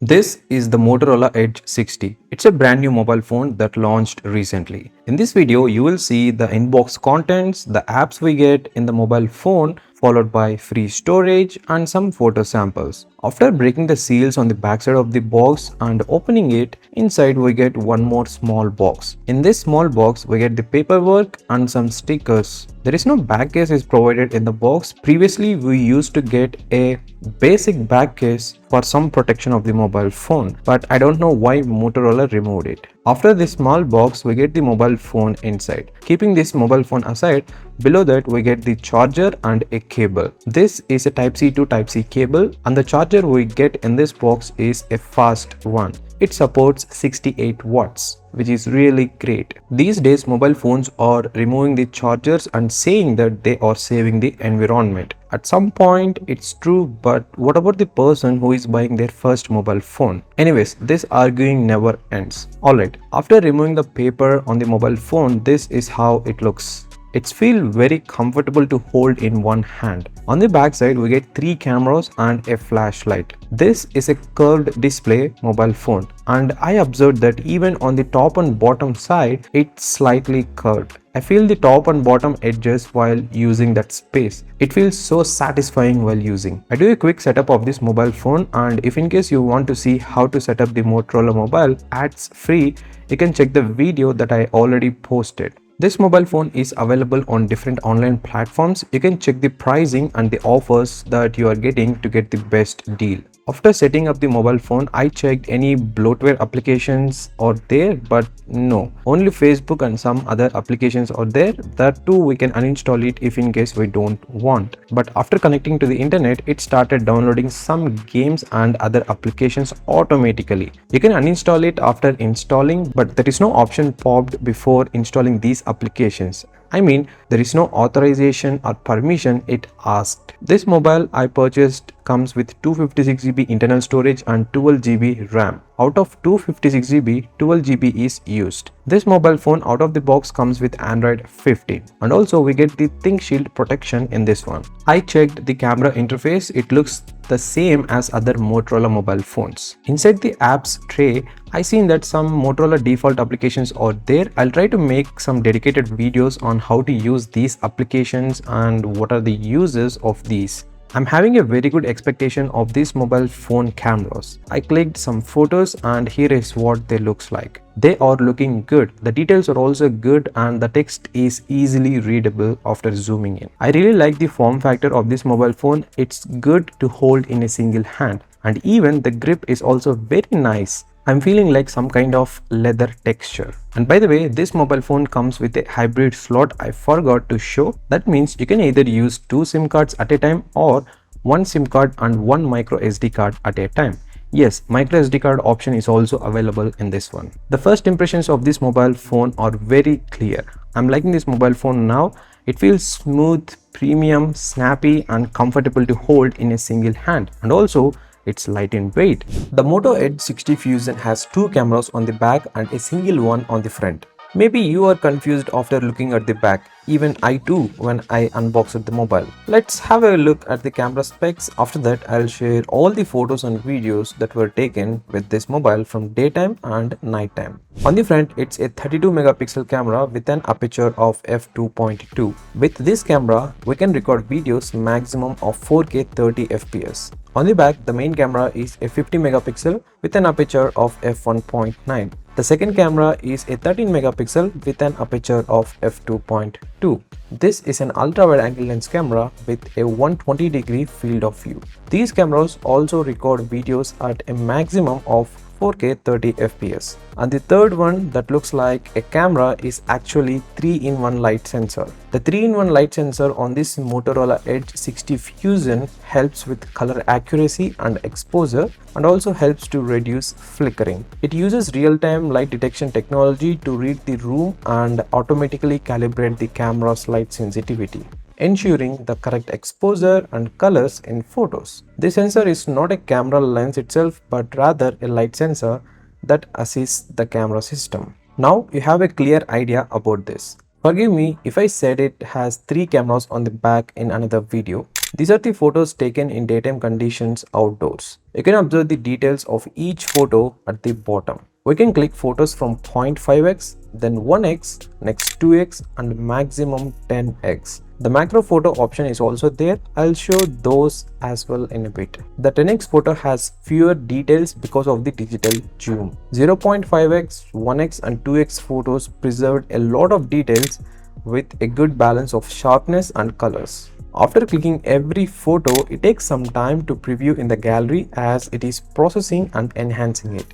This is the Motorola Edge 60. It's a brand new mobile phone that launched recently. In this video, you will see the inbox contents, the apps we get in the mobile phone, followed by free storage and some photo samples. After breaking the seals on the backside of the box and opening it, inside we get one more small box. In this small box, we get the paperwork and some stickers. There is no back case is provided in the box. Previously, we used to get a basic back case for some protection of the mobile phone, but I don't know why Motorola removed it. After this small box, we get the mobile phone inside. Keeping this mobile phone aside, below that we get the charger and a cable. This is a Type-C to Type-C cable, and the charger we get in this box is a fast one. It supports 68 watts, which is really great. These days, mobile phones are removing the chargers and saying that they are saving the environment. At some point, it's true, but what about the person who is buying their first mobile phone? Anyways, this arguing never ends. Alright, after removing the paper on the mobile phone, this is how it looks. It feels very comfortable to hold in one hand. On the back side, we get 3 cameras and a flashlight. This is a curved display mobile phone, and I observed that even on the top and bottom side, it's slightly curved. I feel the top and bottom edges while using that space. It feels so satisfying while using. I do a quick setup of this mobile phone, and if in case you want to see how to set up the Motorola mobile ads free, you can check the video that I already posted. This mobile phone is available on different online platforms. You can check the pricing and the offers that you are getting to get the best deal. After setting up the mobile phone, I checked any bloatware applications are there, but no, only Facebook and some other applications are there. That too we can uninstall it if in case we don't want. But after connecting to the internet, it started downloading some games and other applications automatically. You can uninstall it after installing, but there is no option popped before installing these applications. I mean, there is no authorization or permission it asked. This mobile I purchased comes with 256GB internal storage and 12GB RAM. Out of 256GB, 12GB is used. This mobile phone out of the box comes with Android 15, and also we get the ThinkShield protection in this one. I checked the camera interface. It looks the same as other Motorola mobile phones. Inside the apps tray, I seen that some Motorola default applications are there. I'll try to make some dedicated videos on how to use these applications and what are the uses of these. I'm having a very good expectation of these mobile phone cameras. I clicked some photos and here is what they looks like. They are looking good. The details are also good and the text is easily readable after zooming in. I really like the form factor of this mobile phone. It's good to hold in a single hand, and even the grip is also very nice. I'm feeling like some kind of leather texture. And by the way, this mobile phone comes with a hybrid slot I forgot to show. That means you can either use 2 SIM cards at a time or 1 SIM card and 1 micro SD card at a time. Yes, micro SD card option is also available in this one. The first impressions of this mobile phone are very clear. I'm liking this mobile phone now. It feels smooth, premium, snappy and comfortable to hold in a single hand, and also it's light in weight. The Moto Edge 60 Fusion has 2 cameras on the back and a single one on the front. Maybe you are confused after looking at the back. Even I too when I unboxed the mobile. Let's have a look at the camera specs. After that, I'll share all the photos and videos that were taken with this mobile from daytime and nighttime. On the front, it's a 32 megapixel camera with an aperture of f2.2. With this camera, we can record videos maximum of 4K 30 fps. On the back, the main camera is a 50 megapixel with an aperture of f1.9. The second camera is a 13 megapixel with an aperture of f2.2. This is an ultra-wide angle lens camera with a 120-degree field of view. These cameras also record videos at a maximum of 4K 30 fps. And the third one that looks like a camera is actually 3-in-1 light sensor. The 3-in-1 light sensor on this Motorola Edge 60 Fusion helps with color accuracy and exposure, and also helps to reduce flickering. It uses real-time light detection technology to read the room and automatically calibrate the camera's light sensitivity, ensuring the correct exposure and colors in photos. The sensor is not a camera lens itself, but rather a light sensor that assists the camera system. Now you have a clear idea about this. Forgive me if I said it has 3 cameras on the back in another video. These are the photos taken in daytime conditions outdoors. You can observe the details of each photo at the bottom. We can click photos from 0.5x, then 1x, next 2x and maximum 10x. The macro photo option is also there. I'll show those as well in a bit. The 10x photo has fewer details because of the digital zoom. 0.5x, 1x and 2x photos preserved a lot of details with a good balance of sharpness and colors. After clicking every photo, it takes some time to preview in the gallery as it is processing and enhancing it.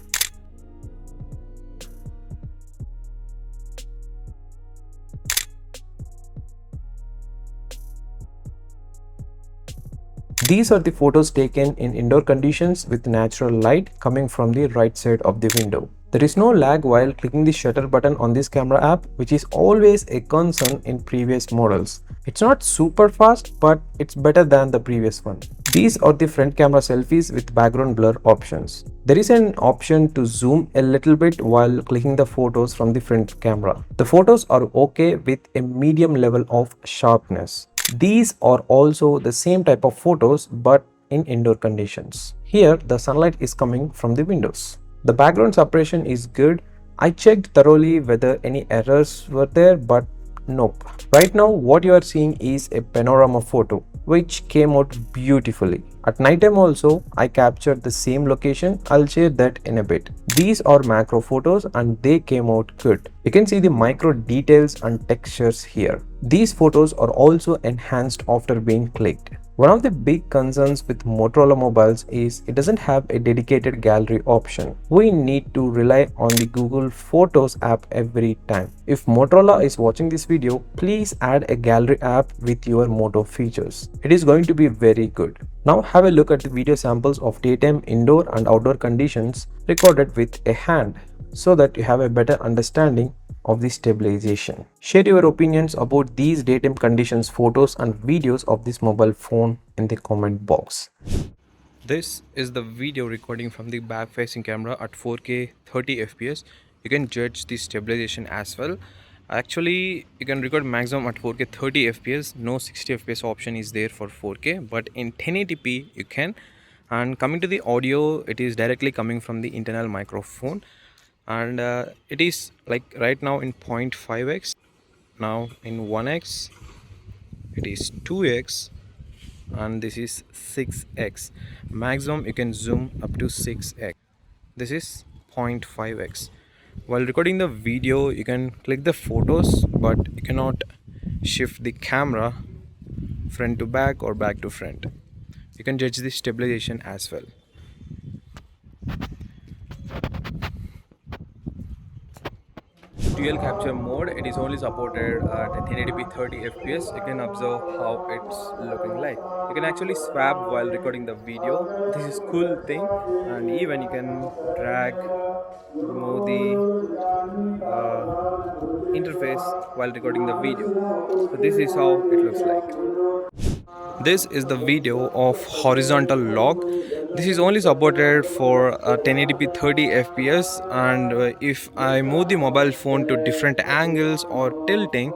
These are the photos taken in indoor conditions with natural light coming from the right side of the window. There is no lag while clicking the shutter button on this camera app, which is always a concern in previous models. It's not super fast, but it's better than the previous one. These are the front camera selfies with background blur options. There is an option to zoom a little bit while clicking the photos from the front camera. The photos are okay with a medium level of sharpness. These are also the same type of photos but in indoor conditions. Here the sunlight is coming from the windows. The background separation is good. I checked thoroughly whether any errors were there, but nope. Right now what you are seeing is a panorama photo which came out beautifully. At night time also I captured the same location. I'll share that in a bit. These are macro photos and they came out good. You can see the micro details and textures here. These photos are also enhanced after being clicked. One of the big concerns with Motorola mobiles is it doesn't have a dedicated gallery option. We need to rely on the Google Photos app every time. If Motorola is watching this video, please add a gallery app with your Moto features. It is going to be very good. Now have a look at the video samples of daytime indoor and outdoor conditions recorded with a hand so that you have a better understanding of the stabilization. Share your opinions about these daytime conditions photos and videos of this mobile phone in the comment box. This is the video recording from the back facing camera at 4K 30 fps. You can judge the stabilization as well. Actually, you can record maximum at 4K 30 fps. No 60 fps option is there for 4K, but in 1080p you can. And coming to the audio, it is directly coming from the internal microphone, and it is like right now in 0.5x, now in 1x, it is 2x, and this is 6x. Maximum you can zoom up to 6x. This is 0.5x. While recording the video you can click the photos, but you cannot shift the camera front to back or back to front. You can judge the stabilization as well. Dual capture mode, it is only supported at 1080p 30 fps. You can observe how it's looking like. You can actually swap while recording the video. This is cool thing, and even you can drag, remove the interface while recording the video. So this is how it looks like. This is the video of horizontal log. This is only supported for 1080p 30 fps, and if I move the mobile phone to different angles or tilting,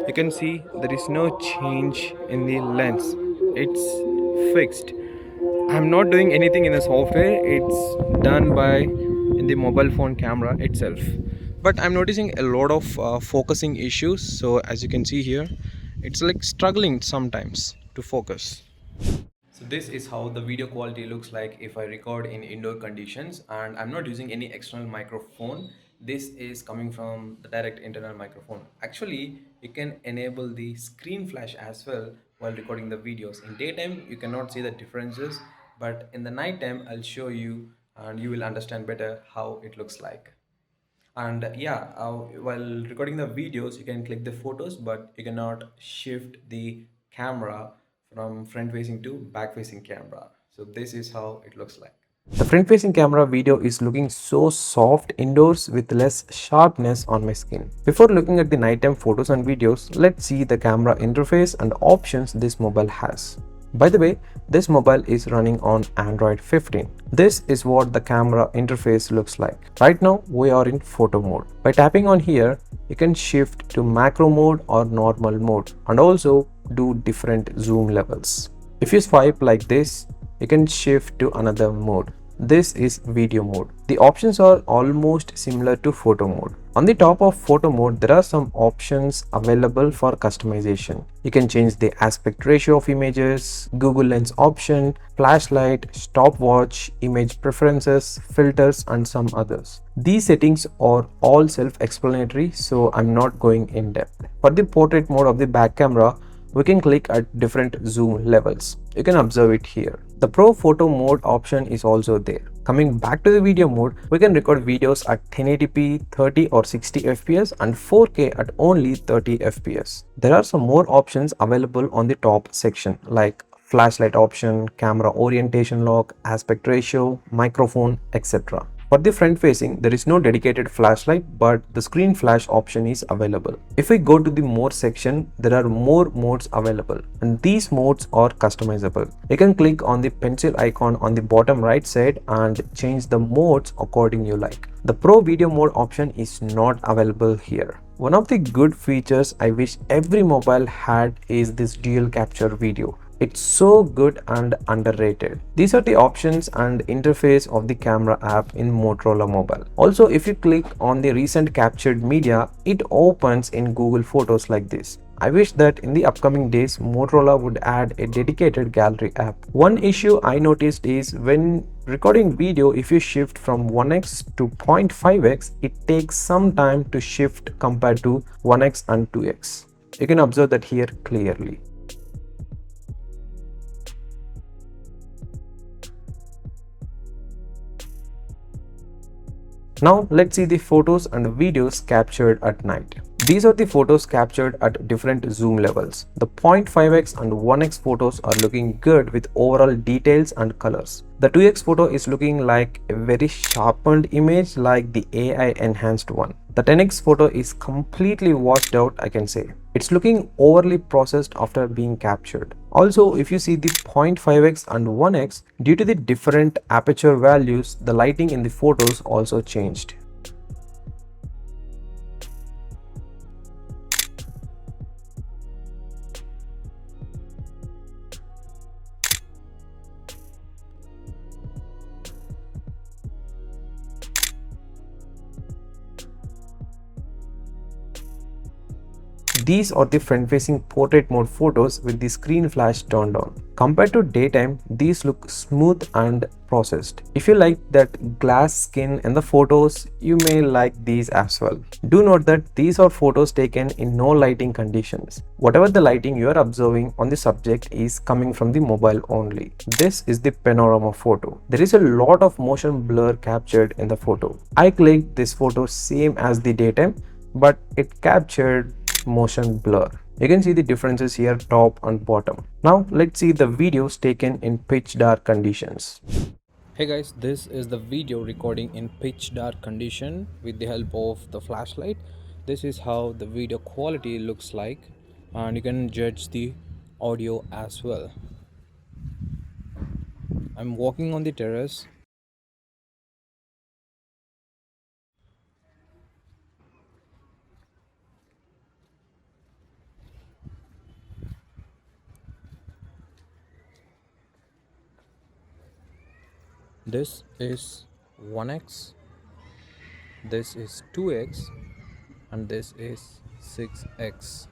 you can see there is no change in the lens. It's fixed. I'm not doing anything in the software. It's done by in the mobile phone camera itself. But I'm noticing a lot of focusing issues. So as you can see here, it's like struggling sometimes to focus. So this is how the video quality looks like if I record in indoor conditions, and I'm not using any external microphone. This is coming from the direct internal microphone. Actually, you can enable the screen flash as well while recording the videos. In daytime, you cannot see the differences, but in the night time, I'll show you and you will understand better how it looks like. And yeah, while recording the videos you can click the photos, but you cannot shift the camera from front facing to back facing camera. So this is how it looks like. The front facing camera video is looking so soft indoors with less sharpness on my skin. Before looking at the nighttime photos and videos, let's see the camera interface and options this mobile has. By the way, this mobile is running on Android 15. This is what the camera interface looks like. Right now, we are in photo mode. By tapping on here, you can shift to macro mode or normal mode and also do different zoom levels. If you swipe like this, you can shift to another mode. This is video mode. The options are almost similar to photo mode. On the top of photo mode, there are some options available for customization. You can change the aspect ratio of images, Google Lens option, flashlight, stopwatch, image preferences, filters, and some others. These settings are all self-explanatory, so I'm not going in depth. For the portrait mode of the back camera, we can click at different zoom levels. You can observe it here. The Pro Photo mode option is also there. Coming back to the video mode, we can record videos at 1080p, 30 or 60 fps and 4K at only 30 fps. There are some more options available on the top section like flashlight option, camera orientation lock, aspect ratio, microphone, etc. For the front facing, there is no dedicated flashlight, but the screen flash option is available. If we go to the more section, there are more modes available and these modes are customizable. You can click on the pencil icon on the bottom right side and change the modes according you like. The Pro Video mode option is not available here. One of the good features I wish every mobile had is this dual capture video. It's so good and underrated. These are the options and interface of the camera app in Motorola Mobile. Also, if you click on the recent captured media, it opens in Google Photos like this. I wish that in the upcoming days, Motorola would add a dedicated gallery app. One issue I noticed is when recording video, if you shift from 1x to 0.5x, it takes some time to shift compared to 1x and 2x. You can observe that here clearly. Now let's see the photos and videos captured at night. These are the photos captured at different zoom levels. The 0.5x and 1x photos are looking good with overall details and colors. The 2x photo is looking like a very sharpened image like the AI enhanced one. The 10x photo is completely washed out, I can say. It's looking overly processed after being captured. Also, if you see the 0.5x and 1x, due to the different aperture values, the lighting in the photos also changed. These are the front-facing portrait mode photos with the screen flash turned on. Compared to daytime, these look smooth and processed. If you like that glass skin in the photos, you may like these as well. Do note that these are photos taken in no lighting conditions. Whatever the lighting you are observing on the subject is coming from the mobile only. This is the panorama photo. There is a lot of motion blur captured in the photo. I clicked this photo same as the daytime, but it captured motion blur. You can see the differences here, top and bottom. Now let's see the videos taken in pitch dark conditions. Hey guys, this is the video recording in pitch dark condition with the help of the flashlight. This is how the video quality looks like, and you can judge the audio as well. I'm walking on the terrace. This is 1x, this is 2x, and this is 6x.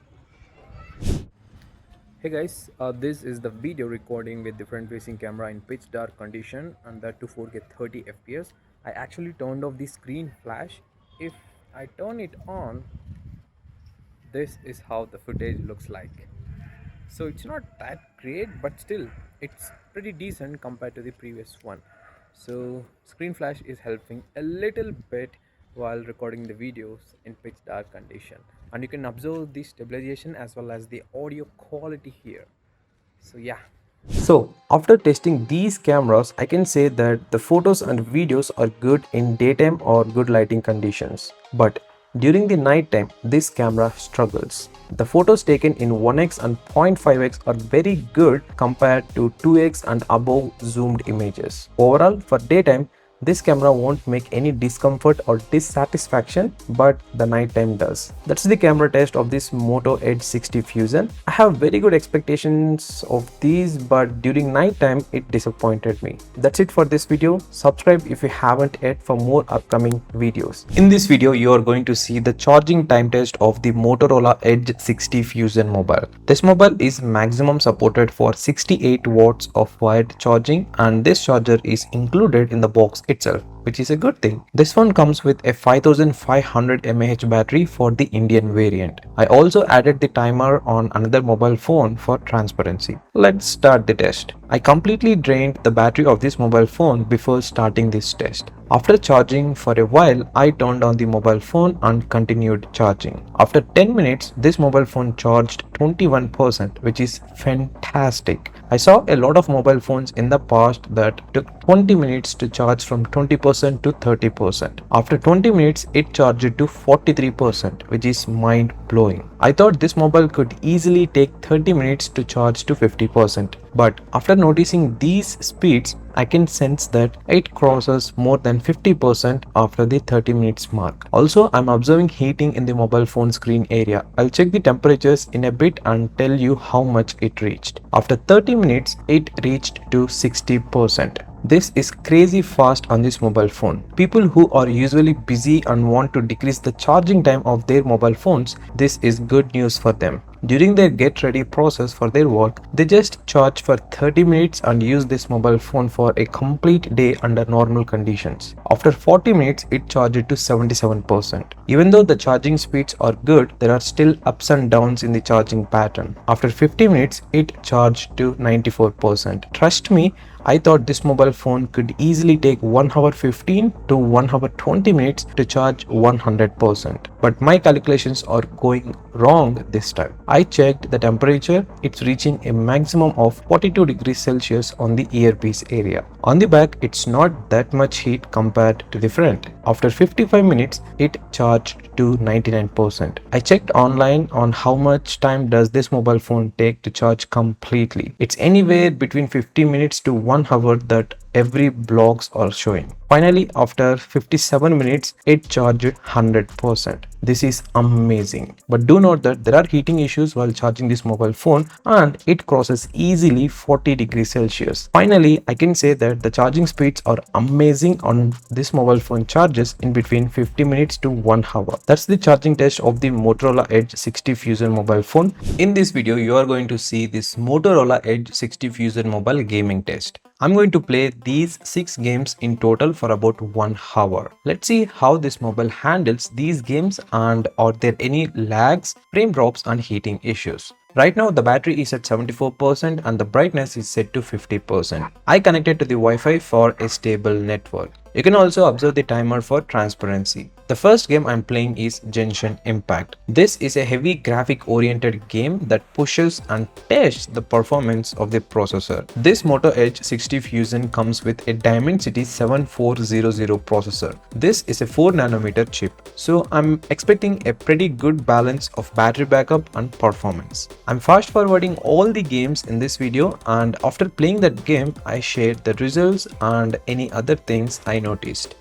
Hey guys, this is the video recording with the front facing camera in pitch dark condition, and that to 4K 30 fps. I actually turned off the screen flash. If I turn it on, this is how the footage looks like. So it's not that great, but still it's pretty decent compared to the previous one. So screen flash is helping a little bit while recording the videos in pitch dark condition, and you can observe the stabilization as well as the audio quality here. So yeah. So after testing these cameras, I can say that the photos and videos are good in daytime or good lighting conditions, but during the night time, this camera struggles. The photos taken in 1x and 0.5x are very good compared to 2x and above zoomed images. Overall, for daytime, This camera won't make any discomfort or dissatisfaction, but the nighttime does. That's the camera test of this Moto Edge 60 Fusion. I have very good expectations of these, but during nighttime it disappointed me. That's it for this video. Subscribe if you haven't yet for more upcoming videos. In this video, you are going to see the charging time test of the Motorola Edge 60 Fusion mobile. This mobile is maximum supported for 68 watts of wired charging, and this charger is included in the box itself, which is a good thing. This one comes with a 5500 mAh battery for the Indian variant. I also added the timer on another mobile phone for transparency. Let's start the test. I completely drained the battery of this mobile phone before starting this test. After charging for a while, I turned on the mobile phone and continued charging. After 10 minutes, this mobile phone charged 21%, which is fantastic. I saw a lot of mobile phones in the past that took 20 minutes to charge from 20% to 30%. After 20 minutes, it charged to 43%, which is mind blowing. I thought this mobile could easily take 30 minutes to charge to 50%. But after noticing these speeds, I can sense that it crosses more than 50% after the 30 minutes mark. Also, I'm observing heating in the mobile phone screen area. I'll check the temperatures in a bit and tell you how much it reached. After 30 minutes, it reached to 60%. This is crazy fast on this mobile phone. People who are usually busy and want to decrease the charging time of their mobile phones, this is good news for them. During their get ready process for their work, they just charge for 30 minutes and use this mobile phone for a complete day under normal conditions. After 40 minutes, it charged to 77%. Even though the charging speeds are good, there are still ups and downs in the charging pattern. After 50 minutes, it charged to 94%. Trust me, I thought this mobile phone could easily take 1 hour 15 to 1 hour 20 minutes to charge 100%. But my calculations are going wrong this time. I checked the temperature, it's reaching a maximum of 42 degrees Celsius on the earpiece area. On the back, it's not that much heat compared to the front. After 55 minutes, it charged to 99%. I checked online on how much time does this mobile phone take to charge completely. It's anywhere between 50 minutes to 1 hour that every blogs are showing. Finally, after 57 minutes, it charged 100%. This is amazing. But do note that there are heating issues while charging this mobile phone, and it crosses easily 40 degrees Celsius. Finally, I can say that the charging speeds are amazing on this mobile phone charges in between 50 minutes to 1 hour. That's the charging test of the Motorola Edge 60 Fusion mobile phone. In this video, you are going to see this Motorola Edge 60 Fusion mobile gaming test. I'm going to play these 6 games in total for about 1 hour. Let's see how this mobile handles these games, and are there any lags, frame drops and heating issues. Right now the battery is at 74% and the brightness is set to 50%. I connected to the Wi-Fi for a stable network. You can also observe the timer for transparency. The first game I'm playing is Genshin Impact. This is a heavy graphic oriented game that pushes and tests the performance of the processor. This Moto Edge 60 Fusion comes with a Dimensity 7400 processor. This is a 4nm chip, so I'm expecting a pretty good balance of battery backup and performance. I'm fast forwarding all the games in this video, and after playing that game, I shared the results and any other things I noticed.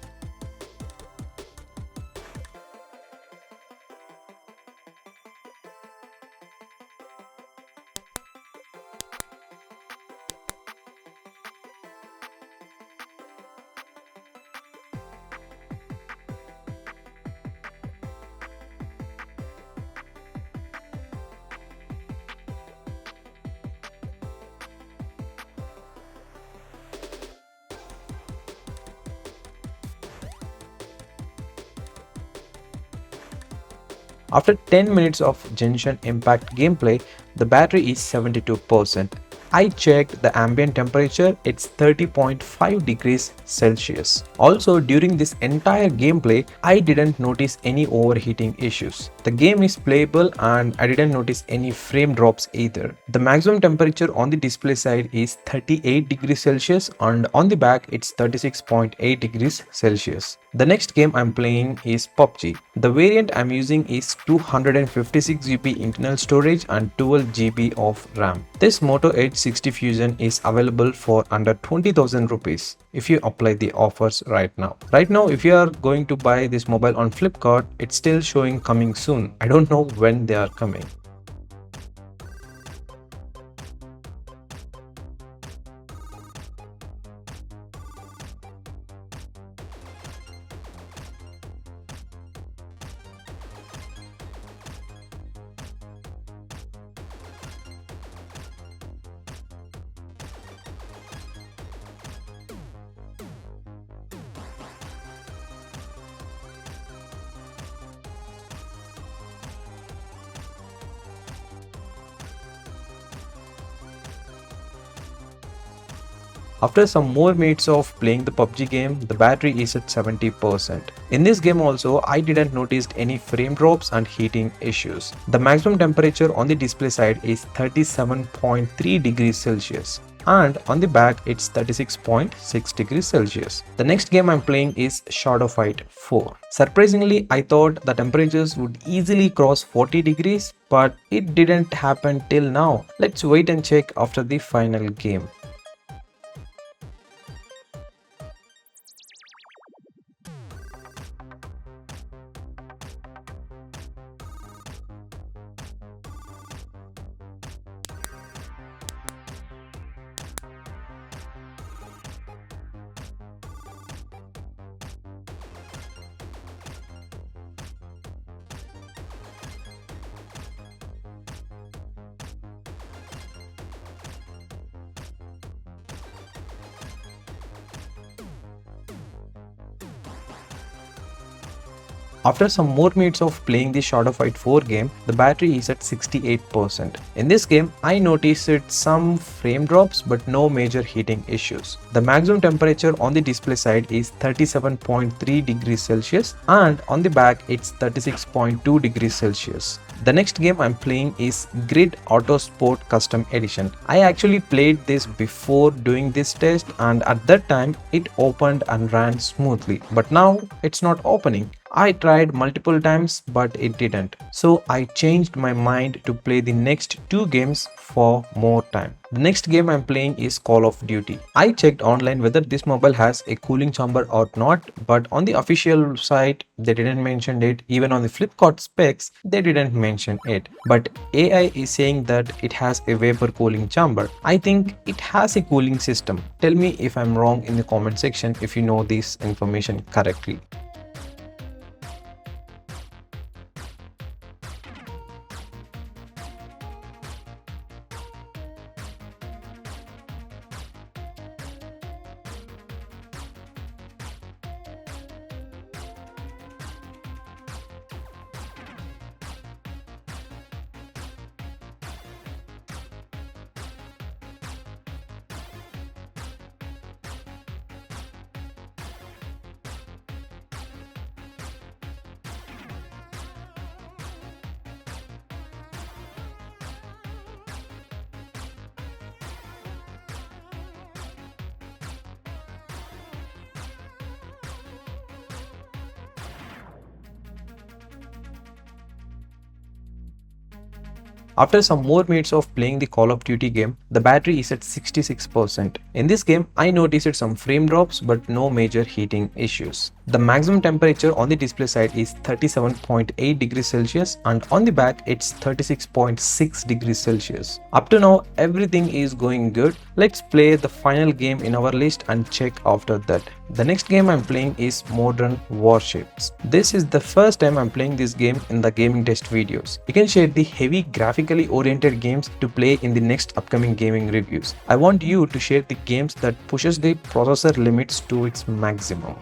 After 10 minutes of Genshin Impact gameplay, the battery is 72%. I checked the ambient temperature, it's 30.5 degrees Celsius. Also, during this entire gameplay, I didn't notice any overheating issues. The game is playable and I didn't notice any frame drops either. The maximum temperature on the display side is 38 degrees Celsius and on the back it's 36.8 degrees Celsius. The next game I'm playing is PUBG. The variant I'm using is 256GB internal storage and 12GB of RAM. This Moto Edge Edge 60 Fusion is available for under 20,000 rupees if you apply the offers right now. Right now, if you are going to buy this mobile on Flipkart, it's still showing coming soon. I don't know when they are coming. After some more minutes of playing the PUBG game, the battery is at 70%. In this game also, I didn't notice any frame drops and heating issues. The maximum temperature on the display side is 37.3 degrees Celsius. And on the back it's 36.6 degrees Celsius. The next game I'm playing is Shadow Fight 4. Surprisingly, I thought the temperatures would easily cross 40 degrees, but it didn't happen till now. Let's wait and check after the final game. After some more minutes of playing the Shadow Fight 4 game, the battery is at 68%. In this game, I noticed some frame drops but no major heating issues. The maximum temperature on the display side is 37.3 degrees Celsius and on the back it's 36.2 degrees Celsius. The next game I'm playing is Grid Auto Sport Custom Edition. I actually played this before doing this test and at that time it opened and ran smoothly, but now it's not opening. I tried multiple times but it didn't. So I changed my mind to play the next two games for more time. The next game I'm playing is Call of Duty. I checked online whether this mobile has a cooling chamber or not, but on the official site they didn't mention it. Even on the Flipkart specs they didn't mention it. But AI is saying that it has a vapor cooling chamber. I think it has a cooling system. Tell me if I'm wrong in the comment section if you know this information correctly. After some more minutes of playing the Call of Duty game, the battery is at 66%. In this game, I noticed some frame drops but no major heating issues. The maximum temperature on the display side is 37.8 degrees Celsius and on the back it's 36.6 degrees Celsius. Up to now, everything is going good. Let's play the final game in our list and check after that. The next game I'm playing is Modern Warships. This is the first time I'm playing this game in the gaming test videos. You can share the heavy graphically oriented games to play in the next upcoming gaming reviews. I want you to share the games that pushes the processor limits to its maximum.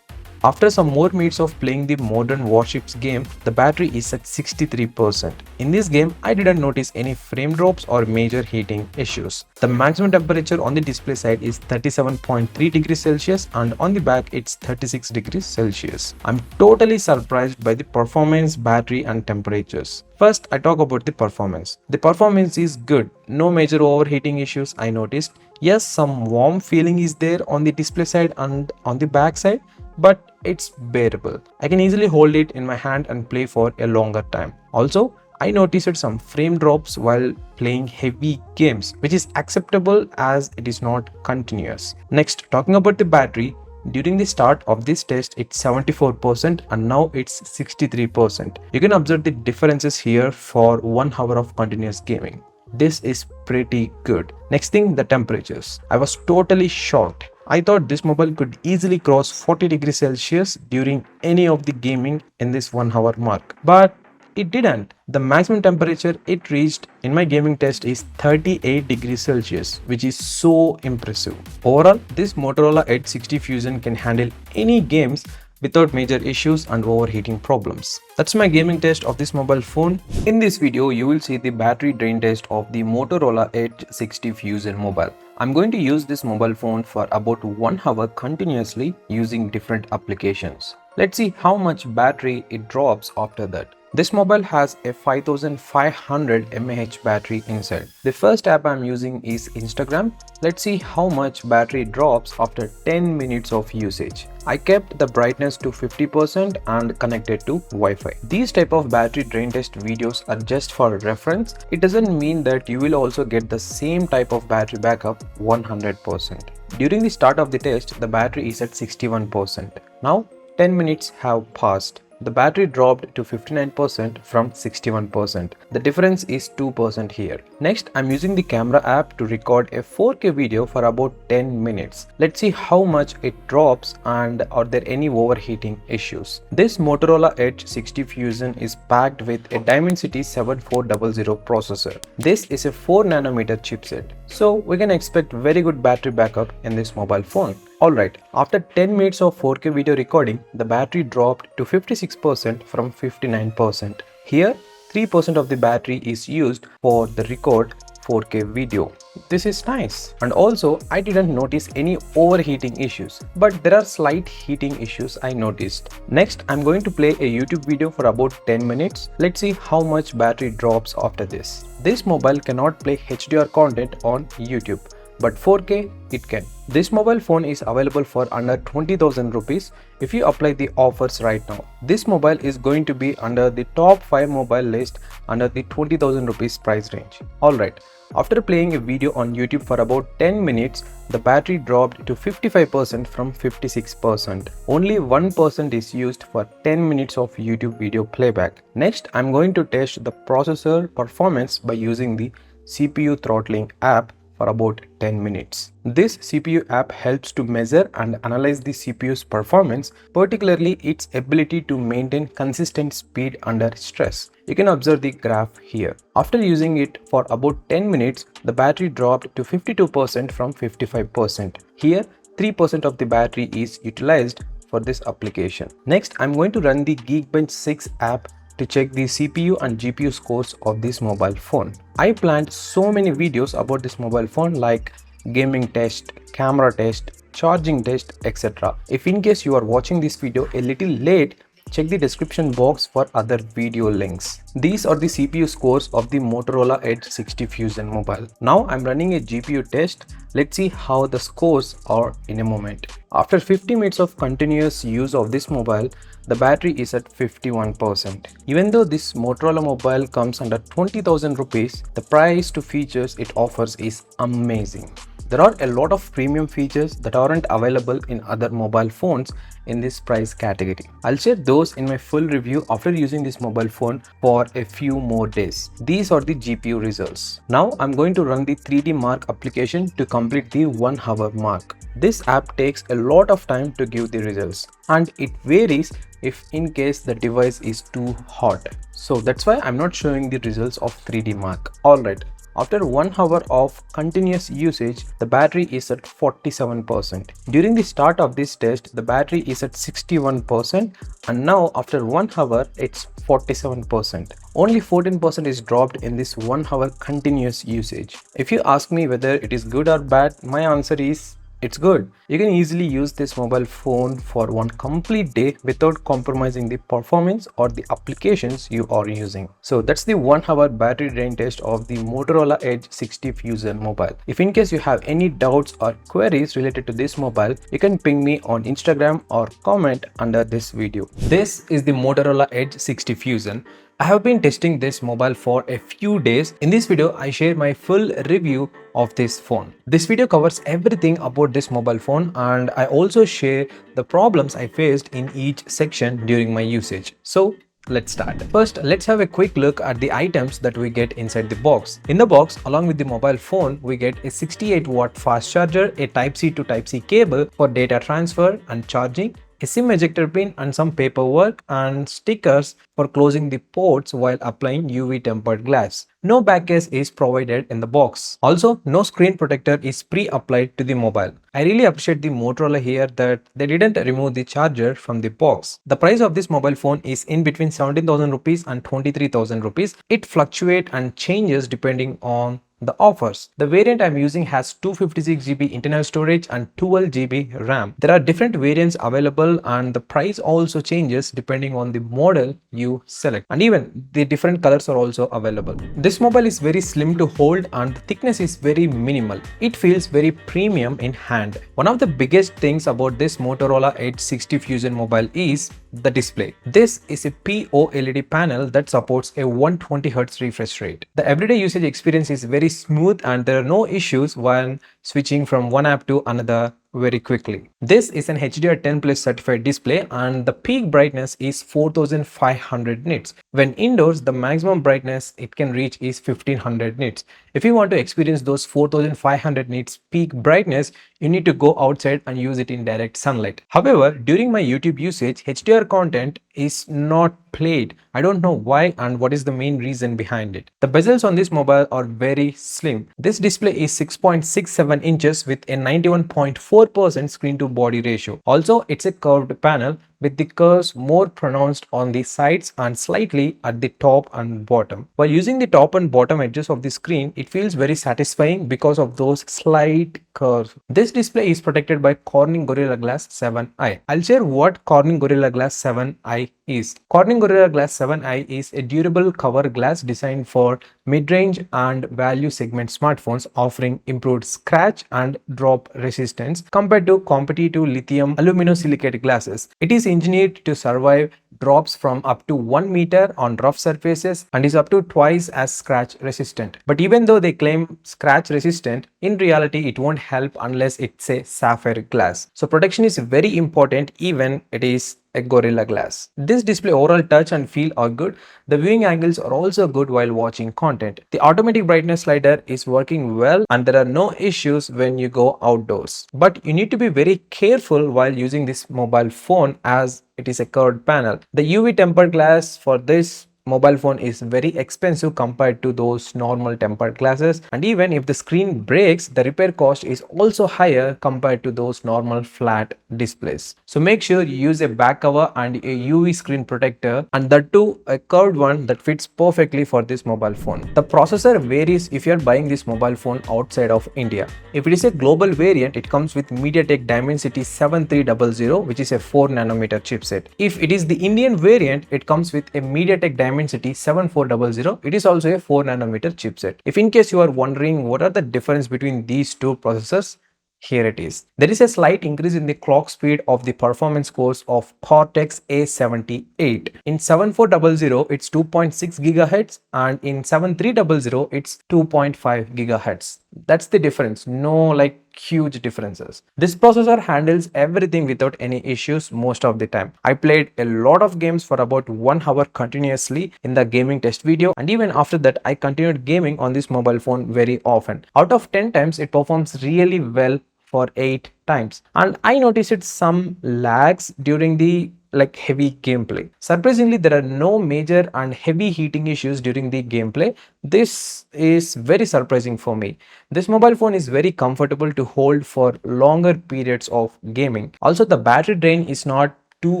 After some more minutes of playing the Modern Warships game, the battery is at 63%. In this game, I didn't notice any frame drops or major heating issues. The maximum temperature on the display side is 37.3 degrees Celsius and on the back it's 36 degrees Celsius. I'm totally surprised by the performance, battery and temperatures. First, I talk about the performance. The performance is good. No major overheating issues I noticed. Yes, some warm feeling is there on the display side and on the back side, but it's bearable. I can easily hold it in my hand and play for a longer time. Also, I noticed some frame drops while playing heavy games, which is acceptable as it is not continuous. Next, talking about the battery, during the start of this test, it's 74% and now it's 63%. You can observe the differences here for 1 hour of continuous gaming. This is pretty good. Next thing, the temperatures. I was totally shocked. I thought this mobile could easily cross 40 degrees Celsius during any of the gaming in this 1 hour mark. But it didn't. The maximum temperature it reached in my gaming test is 38 degrees Celsius, which is so impressive. Overall, this Motorola Edge 60 Fusion can handle any games without major issues and overheating problems. That's my gaming test of this mobile phone. In this video, you will see the battery drain test of the Motorola Edge 60 Fusion mobile. I'm going to use this mobile phone for about 1 hour continuously using different applications. Let's see how much battery it drops after that. This mobile has a 5500 mAh battery inside. The first app I'm using is Instagram. Let's see how much battery drops after 10 minutes of usage. I kept the brightness to 50% and connected to Wi-Fi. These type of battery drain test videos are just for reference. It doesn't mean that you will also get the same type of battery backup 100%. During the start of the test, the battery is at 61%. Now 10 minutes have passed. The battery dropped to 59% from 61%. The difference is 2% here. Next, I'm using the camera app to record a 4K video for about 10 minutes. Let's see how much it drops and are there any overheating issues. This Motorola Edge 60 Fusion is packed with a Dimensity 7400 processor. This is a 4nm chipset, so we can expect very good battery backup in this mobile phone. Alright, after 10 minutes of 4K video recording, the battery dropped to 56% from 59%. Here, 3% of the battery is used for the record 4K video. This is nice. And also, I didn't notice any overheating issues, but there are slight heating issues I noticed. Next, I'm going to play a YouTube video for about 10 minutes. Let's see how much battery drops after this. This mobile cannot play HDR content on YouTube, but 4K it can. This mobile phone is available for under 20,000 rupees if you apply the offers right now. This mobile is going to be under the top 5 mobile list under the 20,000 rupees price range. Alright, after playing a video on YouTube for about 10 minutes, the battery dropped to 55% from 56%. Only 1% is used for 10 minutes of YouTube video playback. Next, I'm going to test the processor performance by using the CPU throttling app for about 10 minutes. This CPU app helps to measure and analyze the CPU's performance, particularly its ability to maintain consistent speed under stress. You can observe the graph here. After using it for about 10 minutes, the battery dropped to 52% from 55%. Here, 3% of the battery is utilized for this application. Next, I'm going to run the Geekbench 6 app to check the CPU and GPU scores of this mobile phone. I planned so many videos about this mobile phone like gaming test, camera test, charging test, etc. If in case you are watching this video a little late, check the description box for other video links. These are the CPU scores of the Motorola Edge 60 Fusion mobile. Now I'm running a GPU test. Let's see how the scores are in a moment. After 50 minutes of continuous use of this mobile, the battery is at 51%. Even though this Motorola mobile comes under 20,000 rupees, the price to features it offers is amazing. There are a lot of premium features that aren't available in other mobile phones in this price category. I'll share those in my full review after using this mobile phone for a few more days. These are the GPU results. Now I'm going to run the 3D Mark application to complete the 1 hour mark. This app takes a lot of time to give the results, and it varies if in case the device is too hot. So that's why I'm not showing the results of 3D Mark. Alright. After 1 hour of continuous usage, the battery is at 47%. During the start of this test, the battery is at 61%, and now after 1 hour, it's 47%. Only 14% is dropped in this 1 hour continuous usage. If you ask me whether it is good or bad, my answer is it's good. You can easily use this mobile phone for one complete day without compromising the performance or the applications you are using. So that's the 1 hour battery drain test of the Motorola Edge 60 Fusion mobile. If in case you have any doubts or queries related to this mobile, you can ping me on Instagram or comment under this video. This is the Motorola Edge 60 Fusion. I have been testing this mobile for a few days. In this video, I share my full review of this phone. This video covers everything about this mobile phone, and I also share the problems I faced in each section during my usage. So let's start. First, let's have a quick look at the items that we get inside the box. In the box, along with the mobile phone, we get a 68-watt fast charger, a Type-C to Type-C cable for data transfer and charging, a SIM ejector pin and some paperwork and stickers for closing the ports while applying UV tempered glass. No back case is provided in the box. Also, no screen protector is pre-applied to the mobile. I really appreciate the Motorola here that they didn't remove the charger from the box. The price of this mobile phone is in between 17,000 rupees and 23,000 rupees. It fluctuates and changes depending on the offers. The variant I'm using has 256GB internal storage and 12GB RAM. There are different variants available, and the price also changes depending on the model you select, and even the different colors are also available. This mobile is very slim to hold and the thickness is very minimal. It feels very premium in hand. One of the biggest things about this Motorola Edge 60 Fusion mobile is the display. This is a POLED panel that supports a 120Hz refresh rate. The everyday usage experience is very smooth and there are no issues when switching from one app to another very quickly. This is an HDR10 Plus certified display and the peak brightness is 4500 nits. When indoors, the maximum brightness it can reach is 1500 nits. If you want to experience those 4500 nits peak brightness, you need to go outside and use it in direct sunlight. However, during my YouTube usage, HDR content is not played. I don't know why and what is the main reason behind it. The bezels on this mobile are very slim. This display is 6.67 inches with a 91.4% screen to body ratio. Also, it's a curved panel with the curves more pronounced on the sides and slightly at the top and bottom. While using the top and bottom edges of the screen, it feels very satisfying because of those slight curves. This display is protected by Corning Gorilla Glass 7i. I'll share what Corning Gorilla Glass 7i is. Corning Gorilla Glass 7i is a durable cover glass designed for mid-range and value segment smartphones, offering improved scratch and drop resistance compared to competitive lithium aluminosilicate glasses. It is engineered to survive drops from up to 1 meter on rough surfaces and is up to twice as scratch resistant. But even though they claim scratch resistant, in reality it won't help unless it's a sapphire glass. So protection is very important even it is a Gorilla Glass. This display overall touch and feel are good. The viewing angles are also good while watching content. The automatic brightness slider is working well and there are no issues when you go outdoors. But you need to be very careful while using this mobile phone as it is a curved panel. The UV tempered glass for this mobile phone is very expensive compared to those normal tempered glasses, and even if the screen breaks, the repair cost is also higher compared to those normal flat displays. So make sure you use a back cover and a UV screen protector, and that too a curved one that fits perfectly for this mobile phone. The processor varies if you are buying this mobile phone outside of India. If it is a global variant, it comes with MediaTek Dimensity 7300, which is a 4nm chipset. If it is the Indian variant, it comes with a MediaTek Dimensity 7400. It is also a 4nm chipset. If in case you are wondering what are the difference between these two processors, here it is. There is a slight increase in the clock speed of the performance cores of Cortex A78. In 7400 it's 2.6 GHz and in 7300 it's 2.5 GHz. That's the difference. No like huge differences. This processor handles everything without any issues most of the time. I played a lot of games for about 1 hour continuously in the gaming test video, and even after that I continued gaming on this mobile phone very often. Out of 10 times it performs really well for 8 times, and I noticed some lags during the like heavy gameplay. Surprisingly, there are no major and heavy heating issues during the gameplay. This is very surprising for me. This mobile phone is very comfortable to hold for longer periods of gaming. Also, the battery drain is not too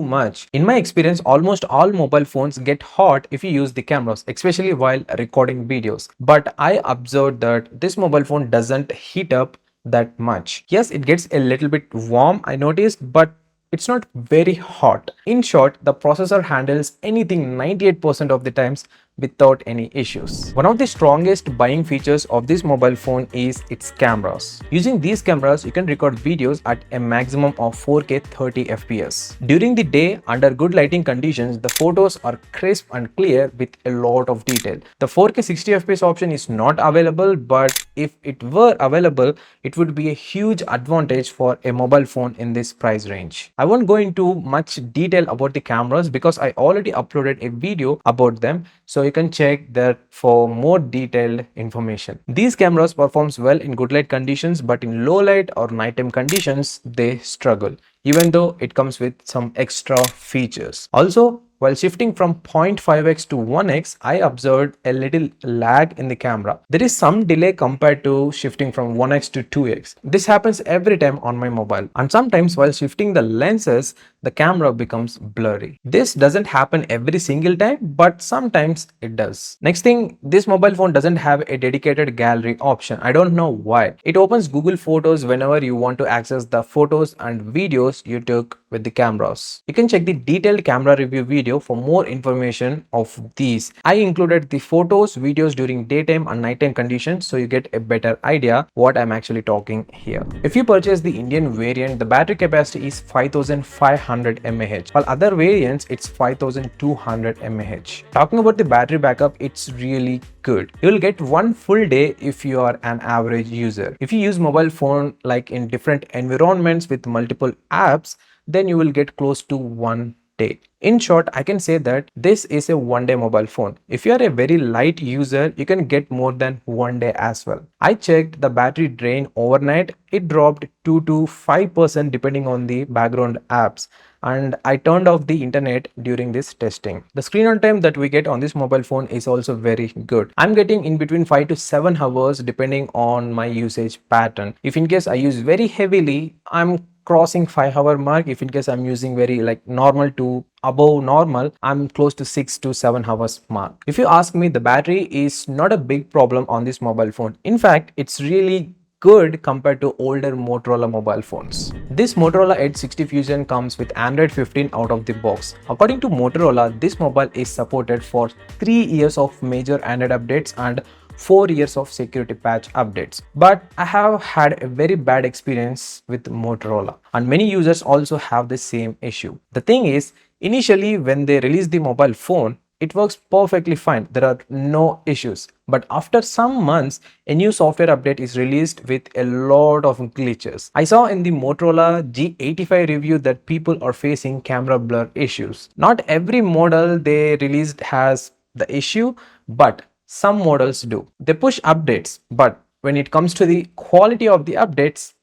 much. In my experience, almost all mobile phones get hot if you use the cameras, especially while recording videos. But I observed that this mobile phone doesn't heat up that much. Yes, it gets a little bit warm, I noticed, but it's not very hot. In short, the processor handles anything 98% of the times without any issues. One of the strongest buying features of this mobile phone is its cameras. Using these cameras, you can record videos at a maximum of 4K 30 FPS. During the day, under good lighting conditions, the photos are crisp and clear with a lot of detail. The 4K 60 FPS option is not available, but if it were available, it would be a huge advantage for a mobile phone in this price range. I won't go into much detail about the cameras because I already uploaded a video about them, so you can check that for more detailed information. These cameras performs well in good light conditions, but in low light or nighttime conditions they struggle, even though it comes with some extra features. Also, while shifting from 0.5x to 1x, I observed a little lag in the camera. There is some delay compared to shifting from 1x to 2x. This happens every time on my mobile, and sometimes while shifting the lenses, the camera becomes blurry. This doesn't happen every single time, but sometimes it does. Next thing, this mobile phone doesn't have a dedicated gallery option. I don't know why. It opens Google Photos whenever you want to access the photos and videos you took with the cameras. You can check the detailed camera review video for more information of these. I included the photos, videos during daytime and nighttime conditions, so you get a better idea what I'm actually talking here. If you purchase the Indian variant, the battery capacity is 5500 mAh, while other variants it's 5200 mAh. Talking about the battery backup, it's really good. You will get one full day if you are an average user. If you use mobile phone like in different environments with multiple apps, then you will get close to 1 day. In short, I can say that this is a 1 day mobile phone. If you are a very light user, you can get more than 1 day as well. I checked the battery drain overnight. It dropped 2 to 5% depending on the background apps, and I turned off the internet during this testing. The screen on time that we get on this mobile phone is also very good. I'm getting in between 5 to 7 hours depending on my usage pattern. If in case I use very heavily, I'm crossing 5 hour mark. If in case I'm using very like normal to above normal, I'm close to 6 to 7 hours mark. If you ask me, the battery is not a big problem on this mobile phone. In fact, it's really good compared to older Motorola mobile phones. This Motorola Edge 60 Fusion comes with Android 15 out of the box. According to Motorola, this mobile is supported for 3 years of major Android updates and 4 years of security patch updates. But I have had a very bad experience with Motorola, and many users also have the same issue. The thing is, initially when they release the mobile phone, it works perfectly fine. There are no issues. But after some months, a new software update is released with a lot of glitches. I saw in the Motorola G85 review that people are facing camera blur issues. Not every model they released has the issue, but some models do. They push updates, but when it comes to the quality of the updates,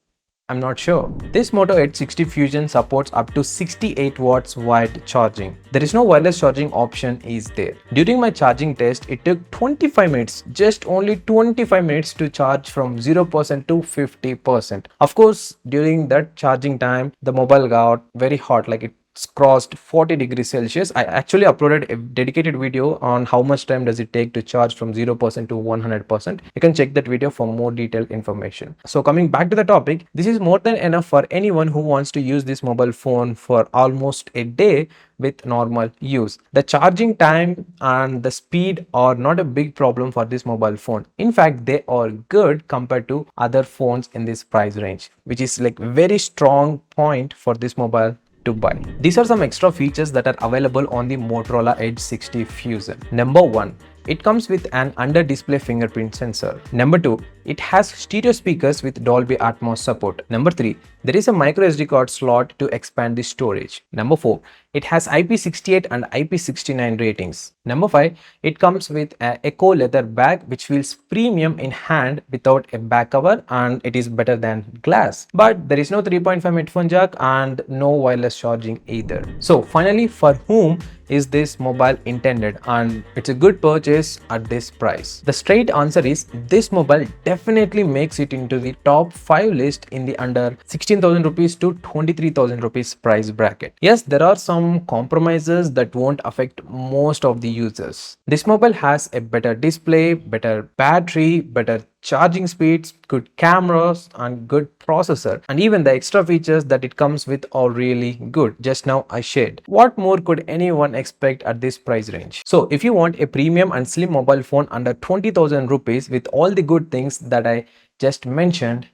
I'm not sure. This Moto Edge 60 Fusion supports up to 68 watts wired charging. There is no wireless charging option is there. During my charging test, it took 25 minutes, just only 25 minutes to charge from 0% to 50%. Of course, during that charging time, the mobile got very hot, like it crossed 40 degrees Celsius. I actually uploaded a dedicated video on how much time does it take to charge from 0% to 100%. You can check that video for more detailed information. So coming back to the topic, this is more than enough for anyone who wants to use this mobile phone for almost a day with normal use. The charging time and the speed are not a big problem for this mobile phone. In fact, they are good compared to other phones in this price range, which is like very strong point for this mobile to buy. These are some extra features that are available on the Motorola Edge 60 Fusion. Number 1, it comes with an under-display fingerprint sensor. Number 2, it has stereo speakers with Dolby Atmos support. Number 3, there is a micro SD card slot to expand the storage. Number 4, It has IP68 and IP69 ratings. Number 5, it comes with a eco leather bag which feels premium in hand without a back cover, and it is better than glass. But there is no 3.5 headphone jack and no wireless charging either. So finally, for whom is this mobile intended, and it's a good purchase at this price? The straight answer is this mobile definitely makes it into the top 5 list in the under 16,000 rupees to 23,000 rupees price bracket. Yes, there are some compromises that won't affect most of the users. This mobile has a better display, better battery, better charging speeds, good cameras and good processor, and even the extra features that it comes with are really good. Just now I shared. What more could anyone expect at this price range? So if you want a premium and slim mobile phone under 20,000 rupees with all the good things that I just mentioned,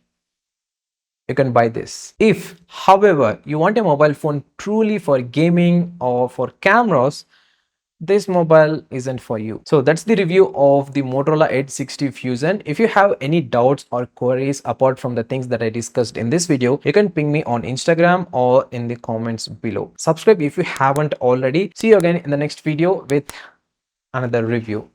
you can buy this. If, however, you want a mobile phone truly for gaming or for cameras, this mobile isn't for you. So that's the review of the Motorola Edge 60 Fusion. If you have any doubts or queries apart from the things that I discussed in this video, you can ping me on Instagram or in the comments below. Subscribe if you haven't already. See you again in the next video with another review.